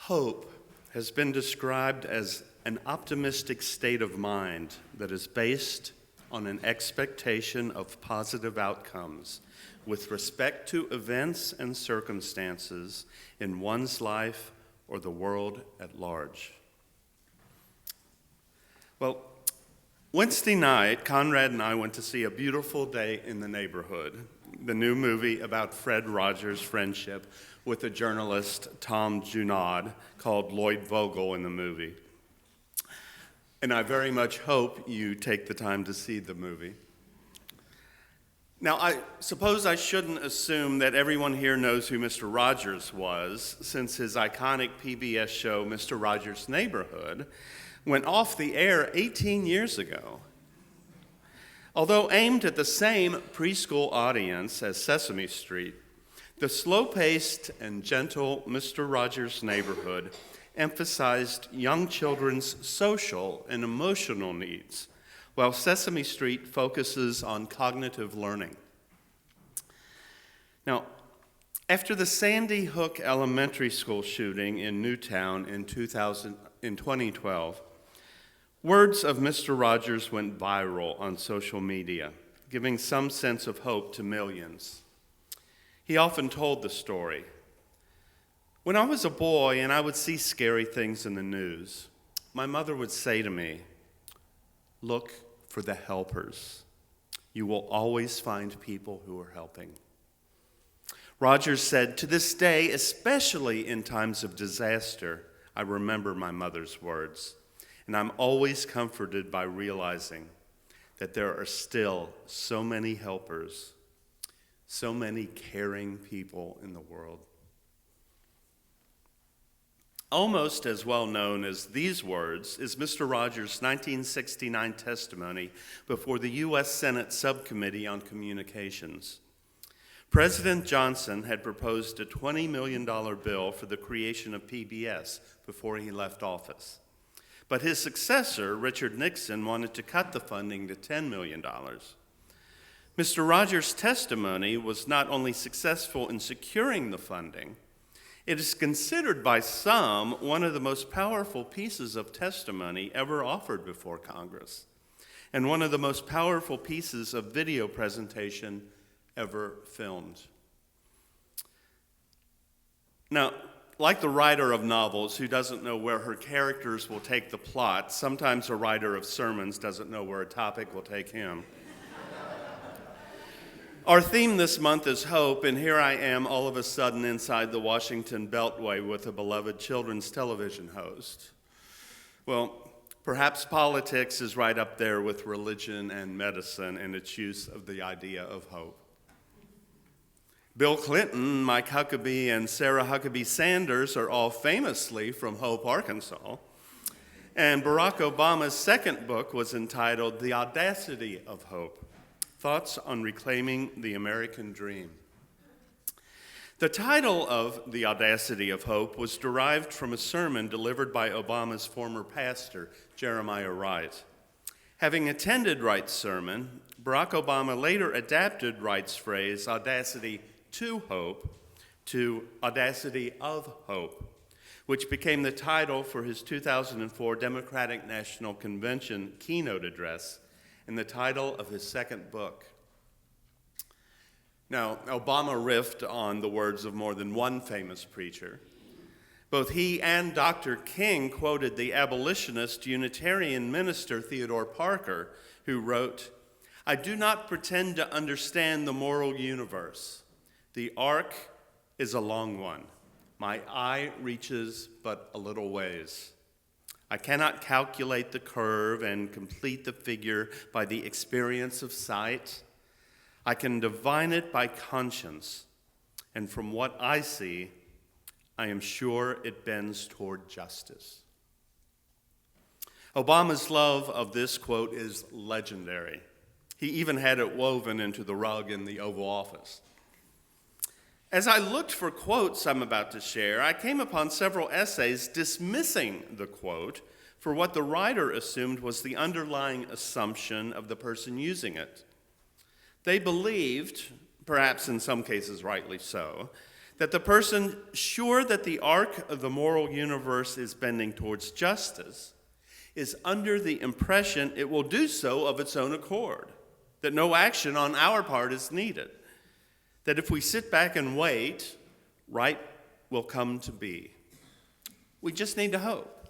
Hope has been described as an optimistic state of mind that is based on an expectation of positive outcomes with respect to events and circumstances in one's life or the world at large. Well, Wednesday night, Conrad and I went to see A Beautiful Day in the Neighborhood, the new movie about Fred Rogers' friendship with the journalist Tom Junod, called Lloyd Vogel in the movie. And I very much hope you take the time to see the movie. Now, I suppose I shouldn't assume that everyone here knows who Mr. Rogers was, since his iconic PBS show, Mr. Rogers' Neighborhood, went off the air 18 years ago. Although aimed at the same preschool audience as Sesame Street, the slow-paced and gentle Mr. Rogers' Neighborhood emphasized young children's social and emotional needs, while Sesame Street focuses on cognitive learning. Now, after the Sandy Hook Elementary School shooting in Newtown in 2012, words of Mr. Rogers went viral on social media, giving some sense of hope to millions. He often told the story. When I was a boy and I would see scary things in the news, my mother would say to me, "Look for the helpers. You will always find people who are helping." Rogers said, "To this day, especially in times of disaster, I remember my mother's words, and I'm always comforted by realizing that there are still so many helpers, so many caring people in the world." Almost as well known as these words is Mr. Rogers' 1969 testimony before the U.S. Senate Subcommittee on Communications. President Johnson had proposed a $20 million bill for the creation of PBS before he left office. But his successor, Richard Nixon, wanted to cut the funding to $10 million. Mr. Rogers' testimony was not only successful in securing the funding, it is considered by some one of the most powerful pieces of testimony ever offered before Congress, and one of the most powerful pieces of video presentation ever filmed. Now, like the writer of novels who doesn't know where her characters will take the plot, sometimes a writer of sermons doesn't know where a topic will take him. Our theme this month is hope, and here I am all of a sudden inside the Washington Beltway with a beloved children's television host. Well, perhaps politics is right up there with religion and medicine and its use of the idea of hope. Bill Clinton, Mike Huckabee, and Sarah Huckabee Sanders are all famously from Hope, Arkansas. And Barack Obama's second book was entitled The Audacity of Hope: Thoughts on Reclaiming the American Dream. The title of The Audacity of Hope was derived from a sermon delivered by Obama's former pastor, Jeremiah Wright. Having attended Wright's sermon, Barack Obama later adapted Wright's phrase, audacity to hope, to audacity of hope, which became the title for his 2004 Democratic National Convention keynote address and the title of his second book. Now, Obama riffed on the words of more than one famous preacher. Both he and Dr. King quoted the abolitionist Unitarian minister Theodore Parker, who wrote, "I do not pretend to understand the moral universe. The arc is a long one. My eye reaches but a little ways. I cannot calculate the curve and complete the figure by the experience of sight. I can divine it by conscience, and from what I see, I am sure it bends toward justice." Obama's love of this quote is legendary. He even had it woven into the rug in the Oval Office. As I looked for quotes I'm about to share, I came upon several essays dismissing the quote for what the writer assumed was the underlying assumption of the person using it. They believed, perhaps in some cases rightly so, That the person sure that the arc of the moral universe is bending towards justice is under the impression it will do so of its own accord, that no action on our part is needed, that if we sit back and wait, right will come to be. We just need to hope.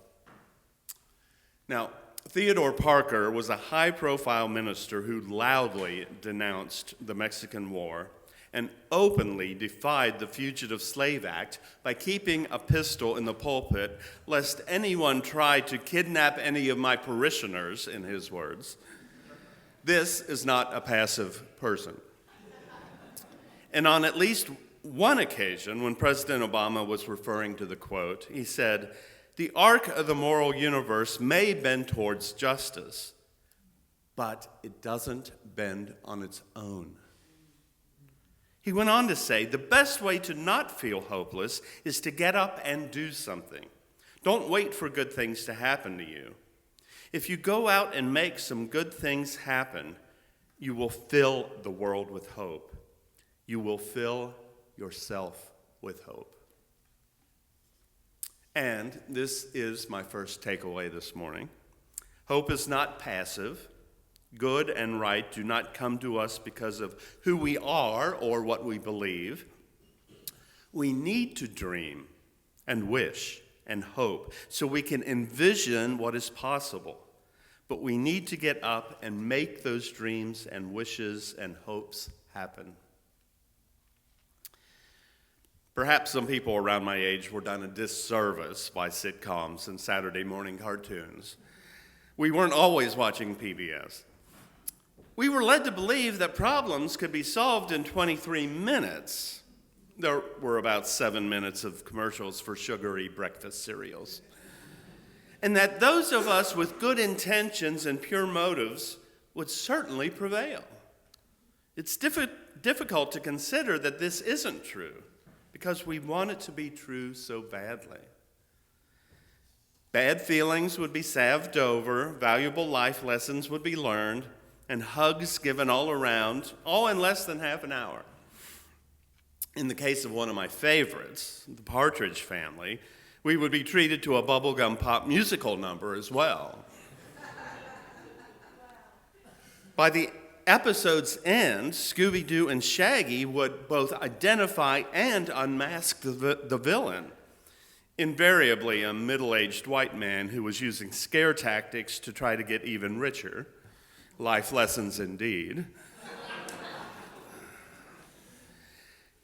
Now, Theodore Parker was a high-profile minister who loudly denounced the Mexican War and openly defied the Fugitive Slave Act by keeping a pistol in the pulpit, lest anyone try to kidnap any of my parishioners, in his words. This is not a passive person. And on at least one occasion, when President Obama was referring to the quote, he said, "The arc of the moral universe may bend towards justice, but it doesn't bend on its own." He went on to say, the best way to not feel hopeless is to get up and do something. Don't wait for good things to happen to you. If you go out and make some good things happen, you will fill the world with hope. You will fill yourself with hope. And this is my first takeaway this morning. Hope is not passive. Good and right do not come to us because of who we are or what we believe. We need to dream and wish and hope so we can envision what is possible. But we need to get up and make those dreams and wishes and hopes happen. Perhaps some people around my age were done a disservice by sitcoms and Saturday morning cartoons. We weren't always watching PBS. We were led to believe that problems could be solved in 23 minutes. There were about 7 minutes of commercials for sugary breakfast cereals. And that those of us with good intentions and pure motives would certainly prevail. It's difficult to consider that this isn't true because we want it to be true so badly. Bad feelings would be salved over, valuable life lessons would be learned, and hugs given all around, all in less than half an hour. In the case of one of my favorites, the Partridge Family, we would be treated to a bubblegum pop musical number as well. By the episode's end, Scooby-Doo and Shaggy would both identify and unmask the villain, invariably a middle-aged white man who was using scare tactics to try to get even richer. Life lessons indeed.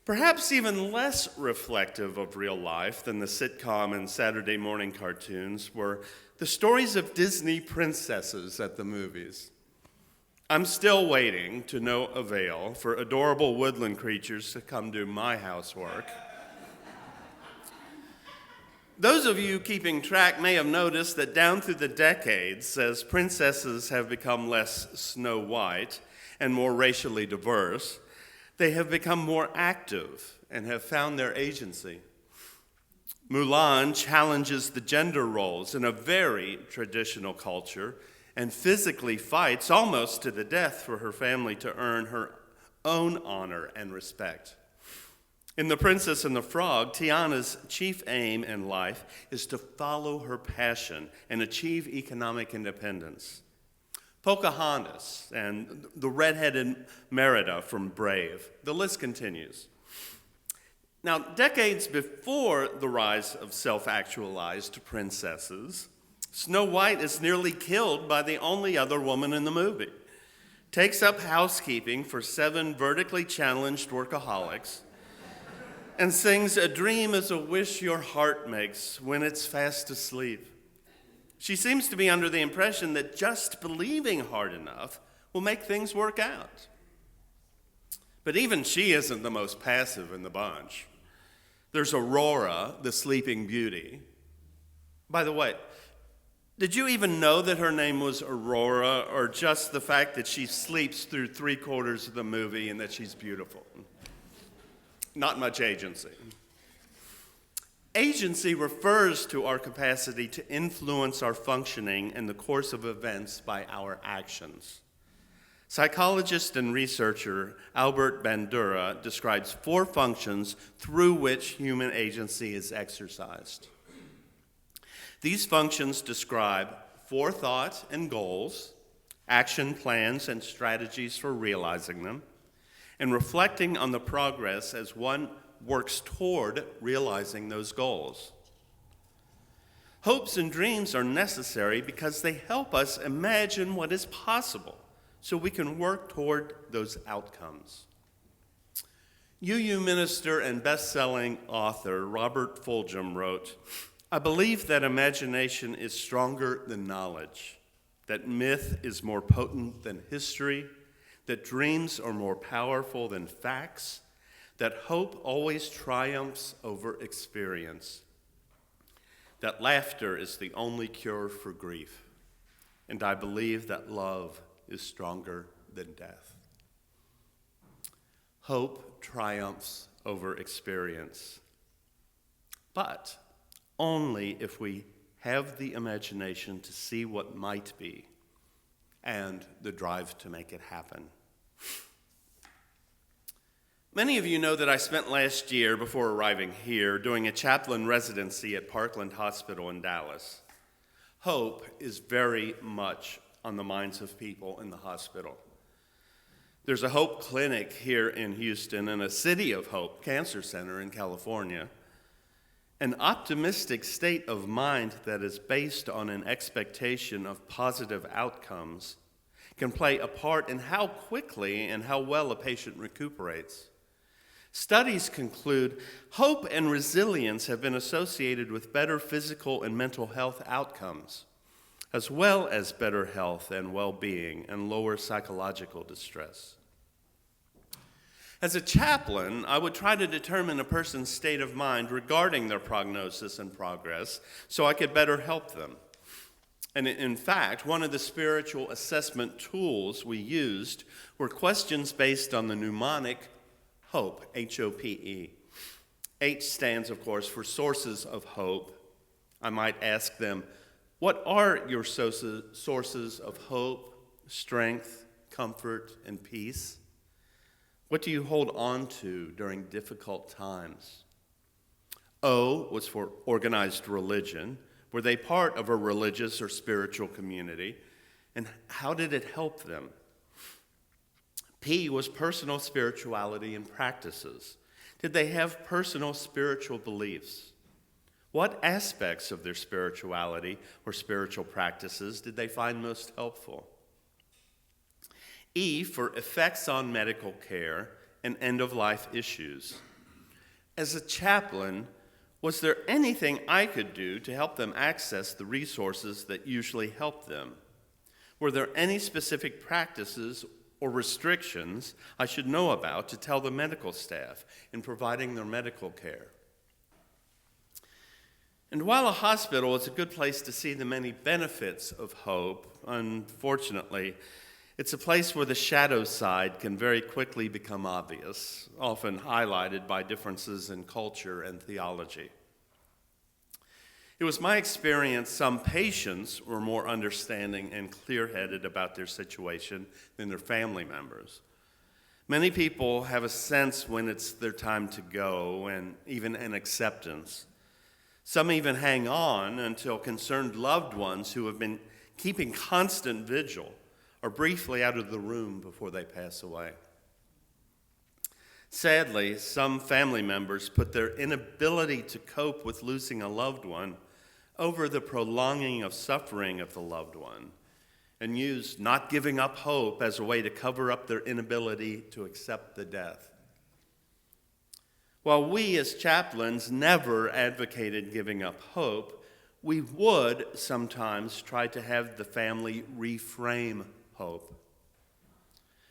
Perhaps even less reflective of real life than the sitcom and Saturday morning cartoons were the stories of Disney princesses at the movies. I'm still waiting, to no avail, for adorable woodland creatures to come do my housework. Those of you keeping track may have noticed that down through the decades, as princesses have become less Snow White and more racially diverse, they have become more active and have found their agency. Mulan challenges the gender roles in a very traditional culture and physically fights almost to the death for her family to earn her own honor and respect. In The Princess and the Frog, Tiana's chief aim in life is to follow her passion and achieve economic independence. Pocahontas and the redheaded Merida from Brave. The list continues. Now, decades before the rise of self-actualized princesses, Snow White is nearly killed by the only other woman in the movie, takes up housekeeping for 7 vertically challenged workaholics, and sings "A dream is a wish your heart makes when it's fast asleep." She seems to be under the impression that just believing hard enough will make things work out. But even she isn't the most passive in the bunch. There's Aurora, the Sleeping Beauty. By the way, did you even know that her name was Aurora, or just the fact that she sleeps through 3/4 of the movie and that she's beautiful? Not much agency. Agency refers to our capacity to influence our functioning in the course of events by our actions. Psychologist and researcher Albert Bandura describes 4 functions through which human agency is exercised. These functions describe forethought and goals, action plans and strategies for realizing them, and reflecting on the progress as one works toward realizing those goals. Hopes and dreams are necessary because they help us imagine what is possible so we can work toward those outcomes. UU minister and best-selling author Robert Fulghum wrote, "I believe that imagination is stronger than knowledge, that myth is more potent than history, that dreams are more powerful than facts, that hope always triumphs over experience, that laughter is the only cure for grief, and I believe that love is stronger than death." Hope triumphs over experience, but only if we have the imagination to see what might be and the drive to make it happen. Many of you know that I spent last year, before arriving here, doing a chaplain residency at Parkland Hospital in Dallas. Hope is very much on the minds of people in the hospital. There's a Hope Clinic here in Houston and a City of Hope Cancer Center in California. An optimistic state of mind that is based on an expectation of positive outcomes can play a part in how quickly and how well a patient recuperates. Studies conclude hope and resilience have been associated with better physical and mental health outcomes, as well as better health and well-being and lower psychological distress. As a chaplain, I would try to determine a person's state of mind regarding their prognosis and progress so I could better help them. And in fact, one of the spiritual assessment tools we used were questions based on the mnemonic HOPE, H-O-P-E. H stands, of course, for sources of hope. I might ask them, what are your sources of hope, strength, comfort, and peace? What do you hold on to during difficult times? O was for organized religion. Were they part of a religious or spiritual community? And how did it help them? P was personal spirituality and practices. Did they have personal spiritual beliefs? What aspects of their spirituality or spiritual practices did they find most helpful? E for effects on medical care and end-of-life issues. As a chaplain, was there anything I could do to help them access the resources that usually help them? Were there any specific practices or restrictions I should know about to tell the medical staff in providing their medical care? And while a hospital is a good place to see the many benefits of hope, unfortunately, it's a place where the shadow side can very quickly become obvious, often highlighted by differences in culture and theology. It was my experience some patients were more understanding and clear-headed about their situation than their family members. Many people have a sense when it's their time to go and even an acceptance. Some even hang on until concerned loved ones who have been keeping constant vigil are briefly out of the room before they pass away. Sadly, some family members put their inability to cope with losing a loved one over the prolonging of suffering of the loved one and use not giving up hope as a way to cover up their inability to accept the death. While we as chaplains never advocated giving up hope, we would sometimes try to have the family reframe hope.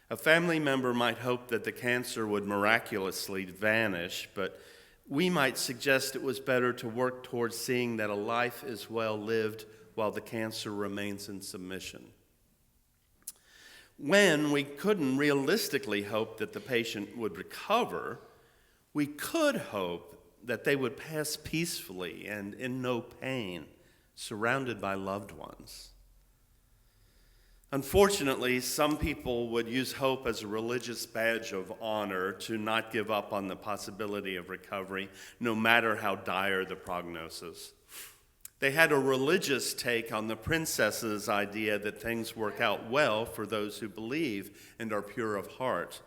A family member might hope that the cancer would miraculously vanish, but we might suggest it was better to work towards seeing that a life is well lived while the cancer remains in submission. When we couldn't realistically hope that the patient would recover, we could hope that they would pass peacefully and in no pain, surrounded by loved ones. Unfortunately, some people would use hope as a religious badge of honor to not give up on the possibility of recovery, no matter how dire the prognosis. They had a religious take on the princess's idea that things work out well for those who believe and are pure of heart.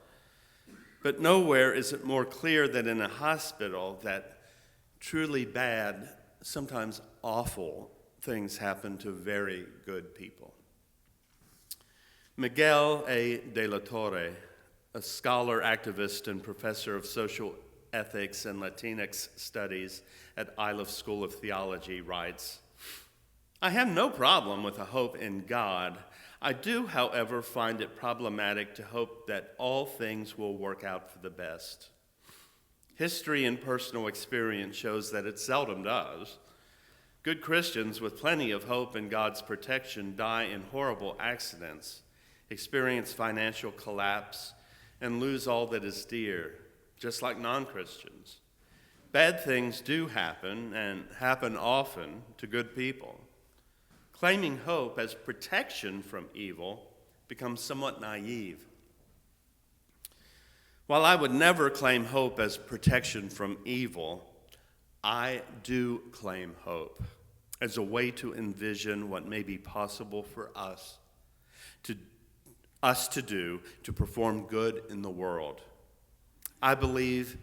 But nowhere is it more clear than in a hospital that truly bad, sometimes awful, things happen to very good people. Miguel A. de la Torre, a scholar, activist, and professor of social ethics and Latinx studies at Iliff School of Theology, writes, "I have no problem with a hope in God. I do, however, find it problematic to hope that all things will work out for the best. History and personal experience shows that it seldom does. Good Christians with plenty of hope in God's protection die in horrible accidents, experience financial collapse, and lose all that is dear, just like non-Christians. Bad things do happen, and happen often, to good people. Claiming hope as protection from evil becomes somewhat naive. While I would never claim hope as protection from evil, I do claim hope as a way to envision what may be possible for us to do to perform good in the world. I believe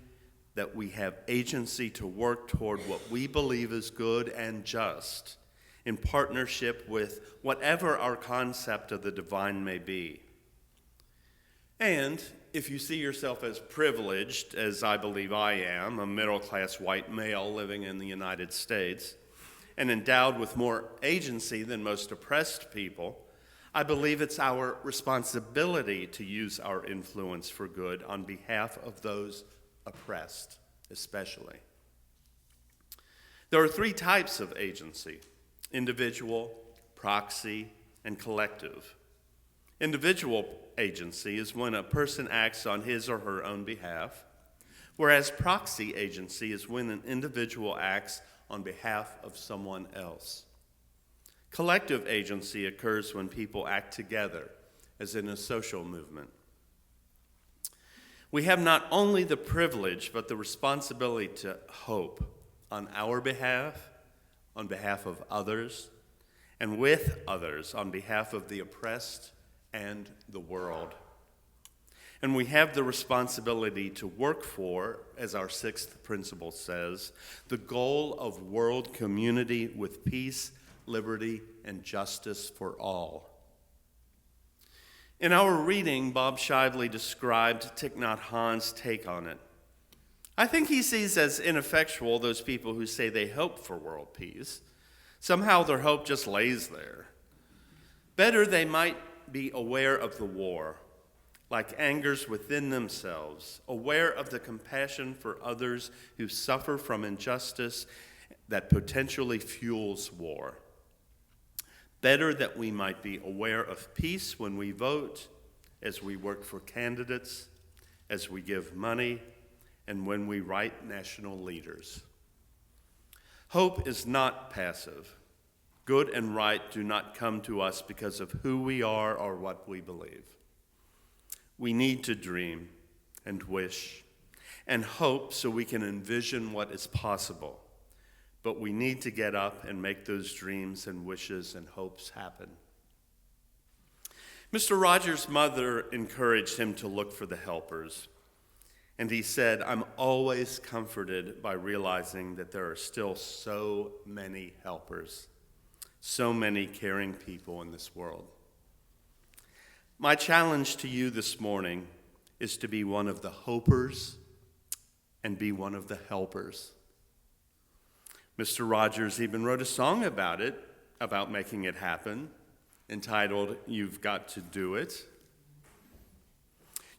that we have agency to work toward what we believe is good and just in partnership with whatever our concept of the divine may be. And if you see yourself as privileged, as I believe I am, a middle-class white male living in the United States, and endowed with more agency than most oppressed people, I believe it's our responsibility to use our influence for good on behalf of those oppressed, especially. There are three types of agency: individual, proxy, and collective. Individual agency is when a person acts on his or her own behalf, whereas proxy agency is when an individual acts on behalf of someone else. Collective agency occurs when people act together, as in a social movement. We have not only the privilege, but the responsibility to hope on our behalf, on behalf of others, and with others on behalf of the oppressed and the world. And we have the responsibility to work for, as our sixth principle says, the goal of world community with peace, liberty, and justice for all. In our reading, Bob Shively described Thich Nhat Hanh's take on it. I think he sees as ineffectual those people who say they hope for world peace. Somehow their hope just lays there. Better they might be aware of the war, like angers within themselves, aware of the compassion for others who suffer from injustice that potentially fuels war. Better that we might be aware of peace when we vote, as we work for candidates, as we give money, and when we write national leaders. Hope is not passive. Good and right do not come to us because of who we are or what we believe. We need to dream and wish and hope so we can envision what is possible. But we need to get up and make those dreams and wishes and hopes happen. Mr. Rogers' mother encouraged him to look for the helpers. And he said, "I'm always comforted by realizing that there are still so many helpers, so many caring people in this world." My challenge to you this morning is to be one of the hopers and be one of the helpers. Mr. Rogers even wrote a song about it, about making it happen, entitled, "You've Got to Do It."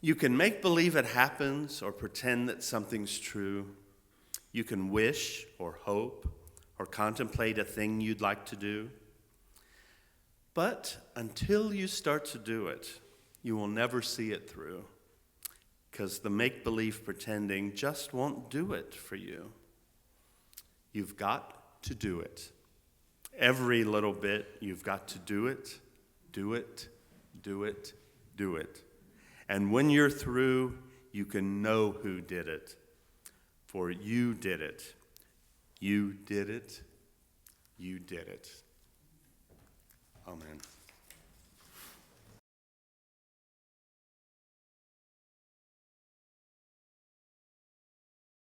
You can make believe it happens or pretend that something's true. You can wish or hope or contemplate a thing you'd like to do. But until you start to do it, you will never see it through, because the make-believe pretending just won't do it for you. You've got to do it. Every little bit, you've got to do it, Do it, do it. And when you're through, you can know who did it. For you did it. You did it. You did it. Amen.